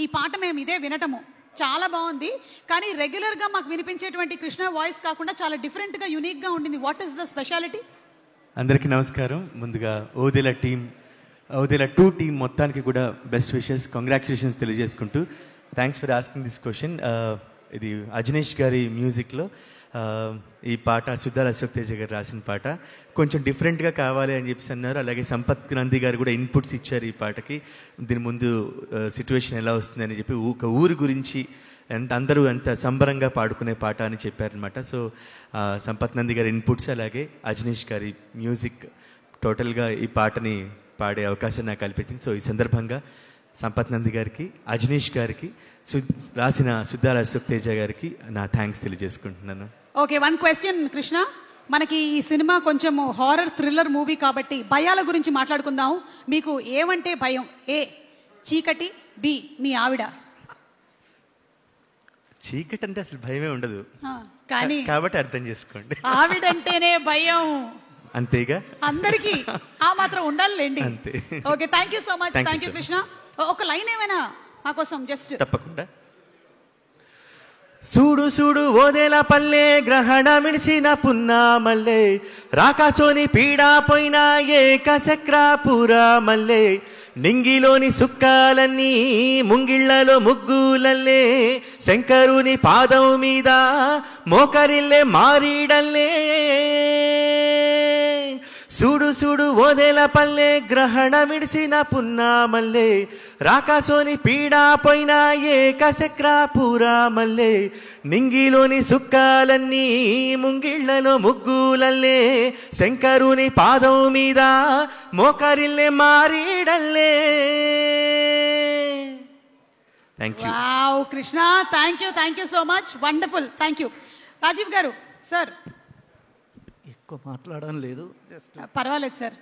ఈ పాట మేము ఇదే వినటము చాలా బాగుంది. కానీ రెగ్యులర్గా మాకు వినిపించేటువంటి కృష్ణ వాయిస్ కాకుండా చాలా డిఫరెంట్గా యూనిక్గా ఉండింది. What is the speciality? అందరికీ నమస్కారం. ముందుగా ఓదెల 2 టీం మొత్తానికి కూడా బెస్ట్ విషెస్, కంగ్రాచులేషన్స్ తెలియజేసుకుంటూ thanks for asking this question. ఇది అజనీష్ గారి మ్యూజిక్లో ఈ పాట సుద్దాల అశోక్ తేజ గారు రాసిన పాట. కొంచెం డిఫరెంట్గా కావాలి అని చెప్పేసి అన్నారు. అలాగే సంపత్ క్రాంతి గారు కూడా ఇన్పుట్స్ ఇచ్చారు ఈ పాటకి. దీని ముందు సిచ్యువేషన్ ఎలా వస్తుందని చెప్పి ఒక ఊరు గురించి అందరూ అంత సంబరంగా పాడుకునే పాట అని చెప్పారనమాట. సో సంపత్ నంది గారి ఇన్పుట్స్ అలాగే అజనీష్ గారి మ్యూజిక్ టోటల్గా ఈ పాటని పాడే అవకాశం నాకు కల్పించింది. సో ఈ సందర్భంగా సంపత్ నంది గారికి, అజనీష్ గారికి, రాసిన సుద్దాల అశోక్ తేజ గారికి నా థ్యాంక్స్ తెలియజేసుకుంటున్నాను. Okay, one question Krishna. మనకి ఈ సినిమా కొంచెం హారర్ థ్రిల్లర్ మూవీ కాబట్టి భయాల గురించి మాట్లాడుకుందాం. మీకు ఏమంటే భయం? ఏ చీకటి, బి మీ ఆవిడ. చీకటి అంటే అసలు భయమే ఉండదు, కానీ కాబట్టి అర్థం చేసుకోండి. ఆవిడంటేనే భయం అంతేగా, అందరికి ఆ మాత్రం ఉండాలండి. అంతే. Okay, thank you so much. Thank you Krishna. ఒక లైన్ ఏమైనా మా కోసం జస్ట్. తప్పకుండా. సూడు సూడు ఓదేల పల్లె గ్రహణ మిడిసిన పున్నా మల్లె రాకాసోని పీడా పోయినా ఏకచక్రాపురా మల్లె నింగిలోని సుక్కాలన్నీ ముంగిళ్లలో ముగ్గులల్లే శంకరుని పాదం మీద మోకరిల్లే మారీడల్లే సూడు సూడు ఓదేల పల్లె గ్రహణ మిడిసిన పున్నా మల్లె రాకాసోని పీడా పోయినా ఏకచక్రాపురా మల్లె నింగిలోని సుక్కాలన్నీ ముంగిళ్లలో ముగ్గులల్లే శంకరుని పాదం మీద మోకరిల్లే మారీడల్లే. Thank you. Wow Krishna, thank you so much. Wonderful, thank you. Rajeev garu sir. ఎక్కువ మాట్లాడడం లేదు, పర్వాలేదు సార్.